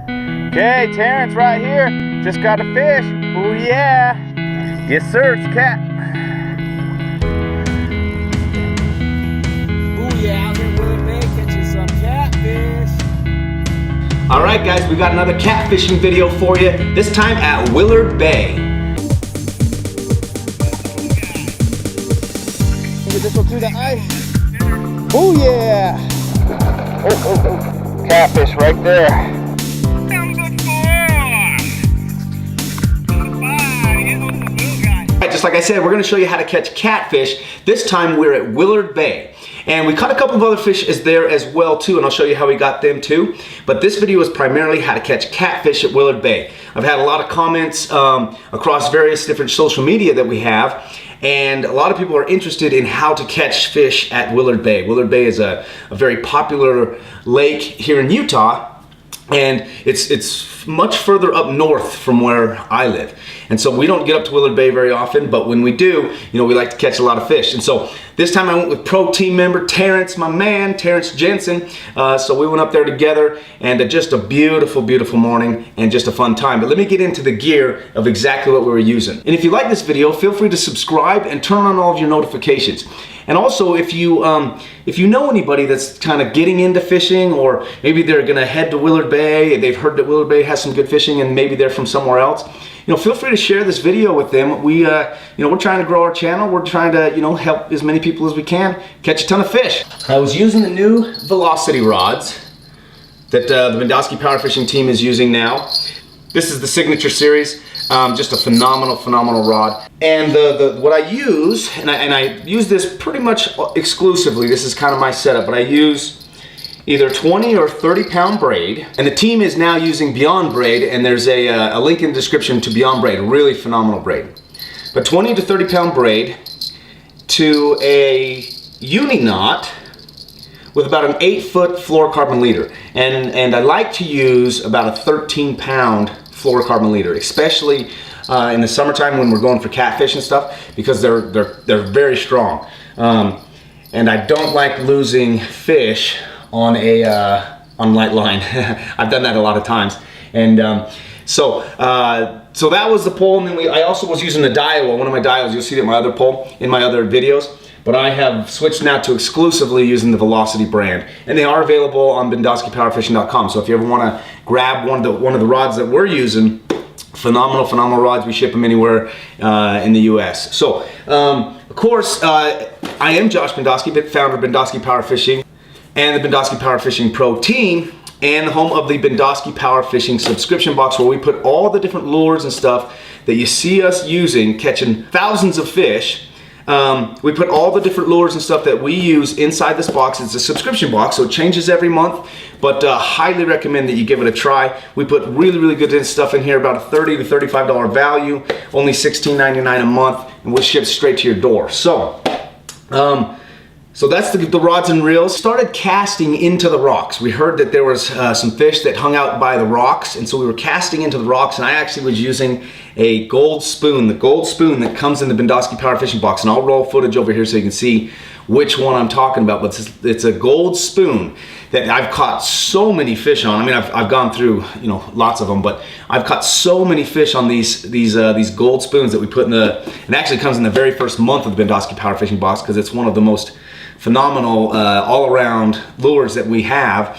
Okay, Terrence right here. Just got a fish. Oh yeah. Yes sir, it's a cat. Oh yeah, out here in Willard Bay catching some catfish. Alright guys, we got another catfishing video for you, this time at Willard Bay. Get this one through the ice. Oh yeah. Catfish right there. Just like I said, we're going to show you how to catch catfish. This time we're at Willard Bay. And we caught a couple of other fish there as well too, and I'll show you how we got them too. But this video is primarily how to catch catfish at Willard Bay. I've had a lot of comments across various different social media that we have, and a lot of people are interested in how to catch fish at Willard Bay. Willard Bay is a very popular lake here in Utah, and it's much further up north from where I live. And so we don't get up to Willard Bay very often, but when we do, you know, we like to catch a lot of fish. And so this time I went with pro team member Terrence, my man, Terrence Jensen. So we went up there together, and just a beautiful, beautiful morning and just a fun time. But let me get into the gear of exactly what we were using. And if you like this video, feel free to subscribe and turn on all of your notifications. And also, if you know anybody that's kind of getting into fishing, or maybe they're gonna head to Willard Bay, they've heard that Willard Bay has some good fishing, and maybe they're from somewhere else, you know, feel free to share this video with them. We, you know, we're trying to grow our channel. We're trying to, you know, help as many people as we can catch a ton of fish. I was using the new Velocity rods that the Bendowski Power Fishing team is using now. This is the Signature Series. Just a phenomenal rod. And what I use, and I use this pretty much exclusively, this is kind of my setup, but I use either 20 or 30 pound braid, and the team is now using Beyond Braid, and there's a link in the description to Beyond Braid, really phenomenal braid. But 20 to 30 pound braid to a uni knot with about an 8-foot fluorocarbon leader, and I like to use about a 13 pound fluorocarbon leader, especially in the summertime when we're going for catfish and stuff, because they're very strong. And I don't like losing fish on a light line. I've done that a lot of times. And so that was the pole, and then I also was using the Daiwa, one of my Daiwas. You'll see it in my other pole, in my other videos. But I have switched now to exclusively using the Velocity brand, and they are available on BendowskiPowerFishing.com. So if you ever want to grab one of the rods that we're using, phenomenal rods. We ship them anywhere in the U.S. So of course, I am Josh Bendowski, founder of Bendowski Power Fishing and the Bendowski Power Fishing Pro team, and home of the Bendowski Power Fishing subscription box, where we put all the different lures and stuff that you see us using, catching thousands of fish. We put all the different lures and stuff that we use inside this box. It's a subscription box, so it changes every month, but highly recommend that you give it a try. We put really good stuff in here, about a $30 to $35 value, only $16.99 a month, and we'll ship straight to your door. So that's the rods and reels. Started casting into the rocks. We heard that there was some fish that hung out by the rocks, and so we were casting into the rocks, and I actually was using a gold spoon, the gold spoon that comes in the Bendowski Power Fishing box, and I'll roll footage over here so you can see which one I'm talking about, but it's a gold spoon that I've caught so many fish on. I mean, I've gone through, you know, lots of them, but I've caught so many fish on these gold spoons that we put in it actually comes in the very first month of the Bendowski Power Fishing box, because it's one of the most phenomenal all-around lures that we have.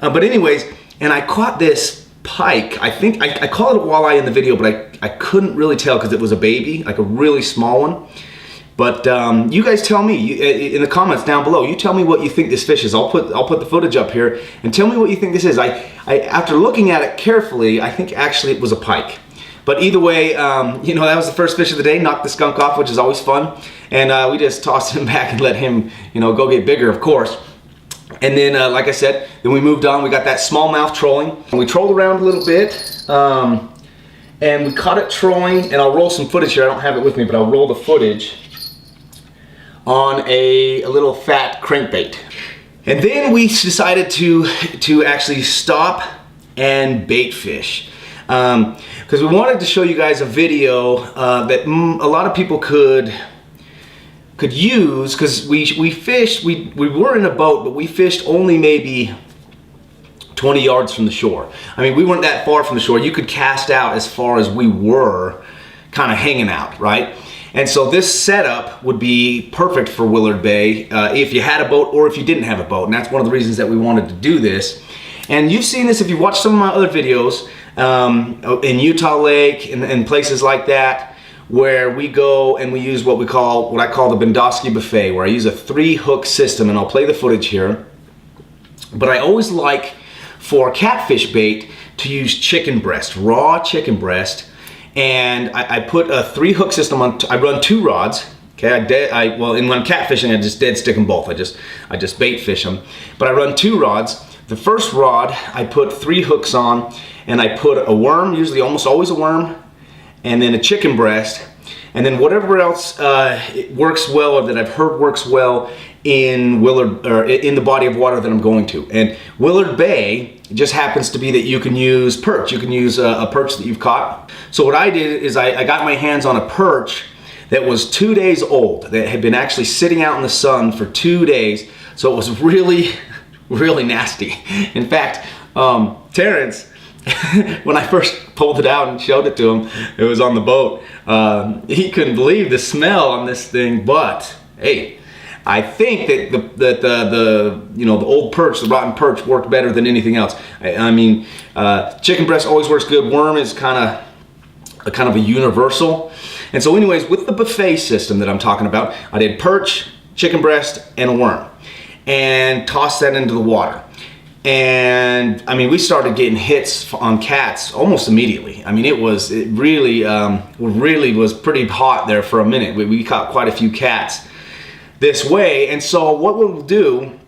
But anyways, and I caught this pike. I think I call it a walleye in the video, but I couldn't really tell because it was a baby, like a really small one. But you guys tell me in the comments down below. You tell me what you think this fish is. I'll put the footage up here and tell me what you think this is. I after looking at it carefully, I think actually it was a pike. But either way, you know, that was the first fish of the day. Knocked the skunk off, which is always fun. And we just tossed him back and let him, you know, go get bigger, of course. And then, like I said, then we moved on. We got that smallmouth trolling. And we trolled around a little bit. And we caught it trolling. And I'll roll some footage here. I don't have it with me, but I'll roll the footage on a little fat crankbait. And then we decided to actually stop and bait fish. Because we wanted to show you guys a video that a lot of people could use, because we fished, we were in a boat, but we fished only maybe 20 yards from the shore. I mean, we weren't that far from the shore. You could cast out as far as we were kind of hanging out, right? And so this setup would be perfect for Willard Bay if you had a boat or if you didn't have a boat. And that's one of the reasons that we wanted to do this. And you've seen this if you've watched some of my other videos in Utah Lake and places like that, where we go and we use what I call the Bendowski buffet, where I use a 3-hook system, and I'll play the footage here. But I always like for catfish bait to use chicken breast, raw chicken breast. And I put a 3-hook system on. I run 2 rods. Okay, well, when I'm catfishing, I just dead stick them both. I just bait fish them. But I run 2 rods. The first rod I put 3 hooks on, and I put a worm, usually almost always a worm, and then a chicken breast, and then whatever else works well, or that I've heard works well in Willard, or in the body of water that I'm going to. And Willard Bay just happens to be that you can use perch. You can use a perch that you've caught. So what I did is I got my hands on a perch that was 2 days old, that had been actually sitting out in the sun for 2 days. So it was really, really nasty. In fact, Terrence, when I first pulled it out and showed it to him, it was on the boat. He couldn't believe the smell on this thing, but hey, I think that the old perch, the rotten perch, worked better than anything else. I mean, chicken breast always works good. Worm is kind of a universal. And so, anyways, with the buffet system that I'm talking about, I did perch, chicken breast, and a worm, and tossed that into the water. And I mean, we started getting hits on cats almost immediately. I mean, it really was pretty hot there for a minute. We caught quite a few cats this way. And so what we'll do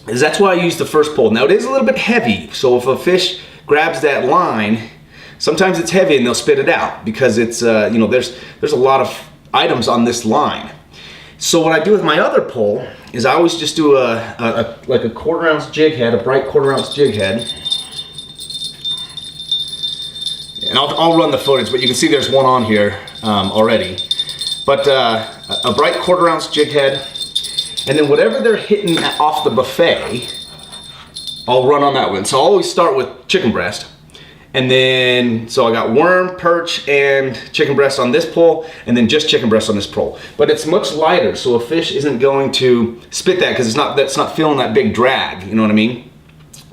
is, that's why I use the first pole. Now it is a little bit heavy, so if a fish grabs that line, sometimes it's heavy and they'll spit it out because it's there's a lot of items on this line. So what I do with my other pole is I always just do like a 1/4 ounce jig head, a bright 1/4 ounce jig head. And I'll run the footage, but you can see there's one on here already. But a bright 1/4 ounce jig head, and then whatever they're hitting off the buffet, I'll run on that one. So I'll always start with chicken breast. And then, so I got worm, perch, and chicken breast on this pole, and then just chicken breast on this pole. But it's much lighter, so a fish isn't going to spit that because that's not feeling that big drag, you know what I mean?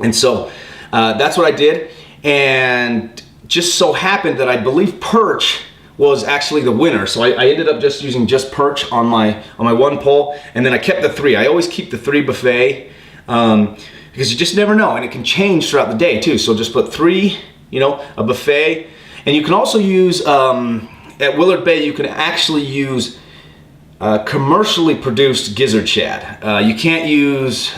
And so that's what I did, and just so happened that I believe perch was actually the winner. So I ended up just using just perch on my one pole, and then I kept the 3. I always keep the 3 buffet because you just never know, and it can change throughout the day too. So just put 3. A buffet. And you can also use, at Willard Bay, you can actually use commercially produced gizzard shad. You can't use,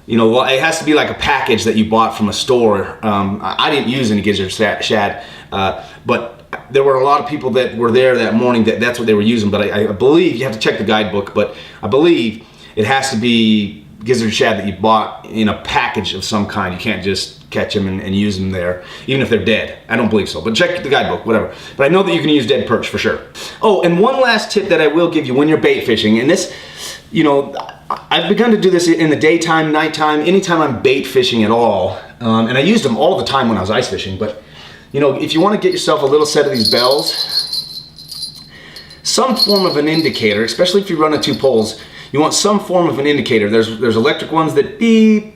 it has to be like a package that you bought from a store. I didn't use any gizzard shad, but there were a lot of people that were there that morning that's what they were using. But I believe, you have to check the guidebook, but I believe it has to be gizzard shad that you bought in a package of some kind. You can't just catch them and use them there, even if they're dead. I don't believe so, but check the guidebook, whatever. But I know that you can use dead perch for sure. Oh, and one last tip that I will give you when you're bait fishing, and this, I've begun to do this in the daytime, nighttime, anytime I'm bait fishing at all, and I used them all the time when I was ice fishing, but if you want to get yourself a little set of these bells, some form of an indicator, especially if you run 2 poles, you want some form of an indicator. There's electric ones that beep.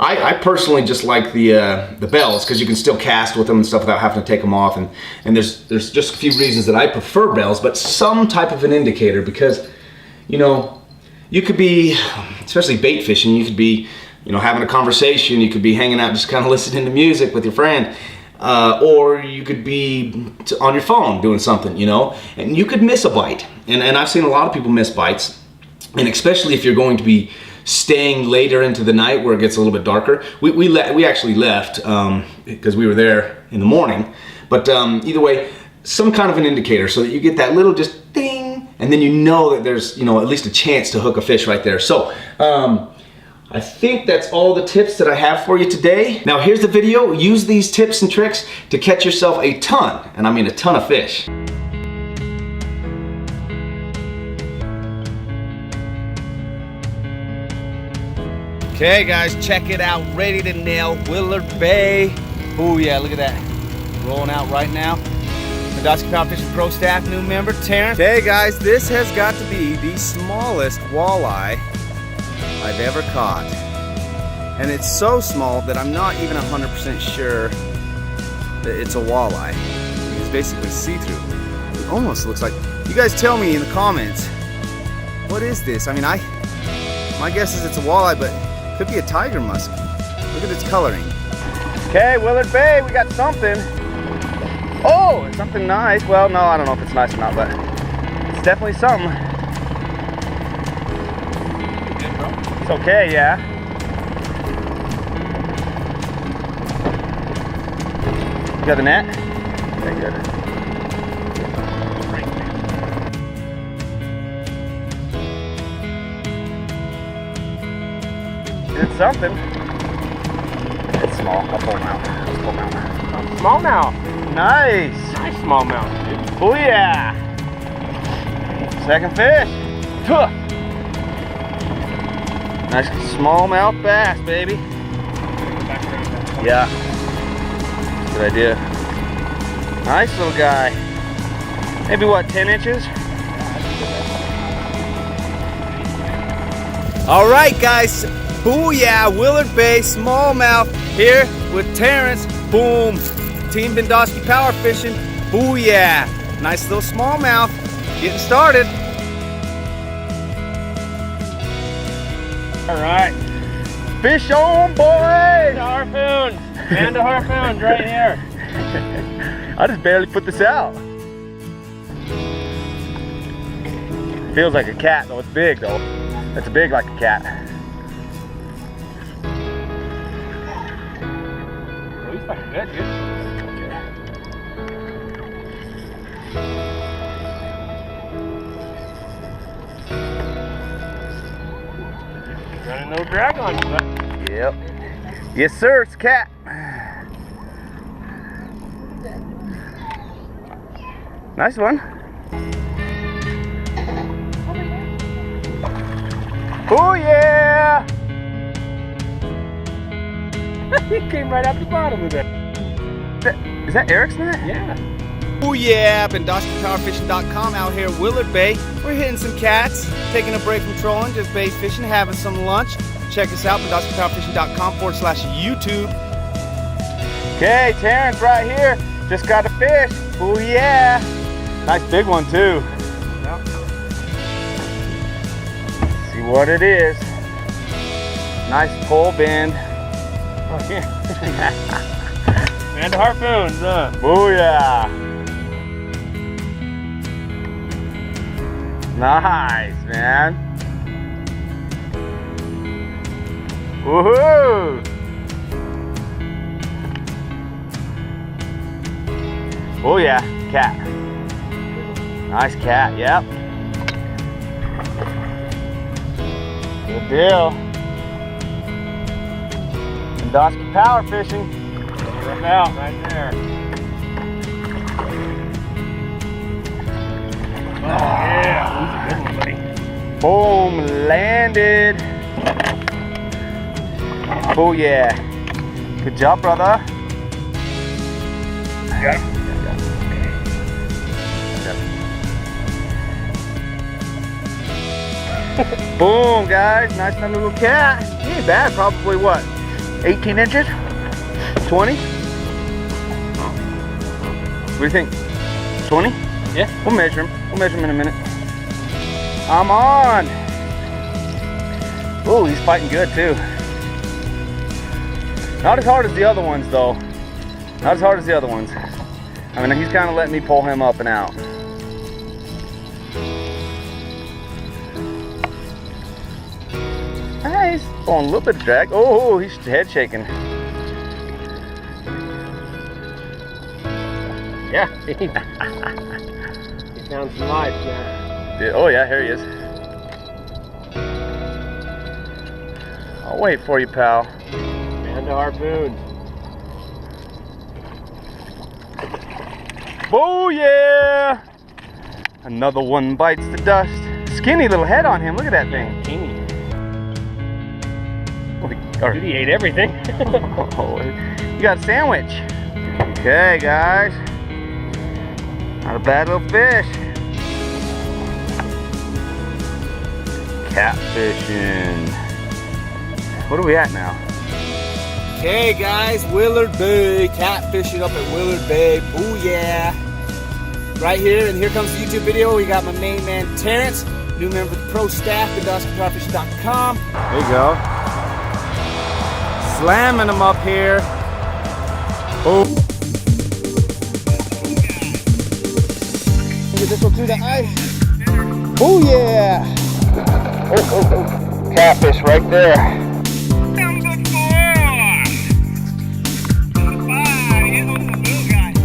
I personally just like the bells because you can still cast with them and stuff without having to take them off. And there's just a few reasons that I prefer bells, but some type of an indicator because, you could be, especially bait fishing, you could be, having a conversation, you could be hanging out just kind of listening to music with your friend. Or you could be on your phone doing something, and you could miss a bite. And I've seen a lot of people miss bites. And especially if you're going to be staying later into the night where it gets a little bit darker. We actually left because we were there in the morning. But either way, some kind of an indicator so that you get that little just ding, and then you know that there's at least a chance to hook a fish right there. So I think that's all the tips that I have for you today. Now here's the video. Use these tips and tricks to catch yourself a ton, and I mean a ton of fish. Okay guys, check it out. Ready to nail Willard Bay. Oh yeah, look at that. Rolling out right now. Musky Power Fishing Pro staff new member, Terrence. Okay guys, this has got to be the smallest walleye I've ever caught. And it's so small that I'm not even 100% sure that it's a walleye. It's basically see-through. It almost looks like, you guys tell me in the comments, what is this? I mean, my guess is it's a walleye, but it could be a tiger musky. Look at its coloring. Okay, Willard Bay, we got something. Oh, it's something nice. Well, no, I don't know if it's nice or not, but it's definitely something. It's okay, yeah. You got the net? Okay, good. It's something. It's small. I'll pull him out. Let's pull him out. Smallmouth. Nice. Nice smallmouth, dude. Oh yeah. Second fish. Tuh. Nice smallmouth bass, baby. Yeah. Good idea. Nice little guy. Maybe what, 10 inches? All right, guys. Booyah, Willard Bay smallmouth here with Terrence. Boom. Team Bendosky Power Fishing. Booyah. Nice little smallmouth. Getting started. All right. Fish on, boys! Harpoons. And a harpoons right here. I just barely put this out. Feels like a cat though. It's big though. It's big like a cat. Oh, he's fucking good, dude. Running no drag on you, bud. Yep. Yes, sir. It's a cat. Nice one. Oh yeah! He came right out the bottom of it. Is that Eric's net? Yeah. Booyah, BendoskyPowerFishing.com out here at Willard Bay. We're hitting some cats, taking a break from trolling, just bait fishing, having some lunch. Check us out, BendoskyPowerFishing.com/YouTube. Okay, Terrence right here. Just got a fish. Oh yeah! Nice big one too. Yep. See what it is. Nice pole bend. Oh, yeah. And harpoons, huh? Booyah! Nice, man. Woohoo! Oh yeah, cat. Nice cat, yep. Good deal. Bendosky Power Fishing. Rip out right there. Oh, yeah. He's a good one, buddy. Boom, landed. Oh yeah. Good job, brother. Got him. Boom, guys. Nice little cat. He ain't bad. Probably what? 18 inches? 20? What do you think? 20? Yeah. We'll measure him. We'll measure him in a minute. I'm on. Oh, he's fighting good too. Not as hard as the other ones though. Not as hard as the other ones. I mean, he's kind of letting me pull him up and out. Nice. Pulling a little bit of drag. Oh, he's head shaking. Yeah. He found some life there. Yeah, oh yeah, here he is. I'll wait for you, pal. And a harpoon. Oh yeah! Another one bites the dust. Skinny little head on him. Look at that thing. Teeny. Or, Dude, he ate everything. you got a sandwich. Okay, guys. Not a bad little fish. Catfishing. What are we at now? Okay, guys, Willard Bay, catfishing up at Willard Bay. Boo yeah! Right here, and here comes the YouTube video. We got my main man Terrence, new member of the pro staff at Catfishing.com. There you go. Slamming them up here. Oh. Get this one through the ice. Oh yeah! Oh, catfish right there.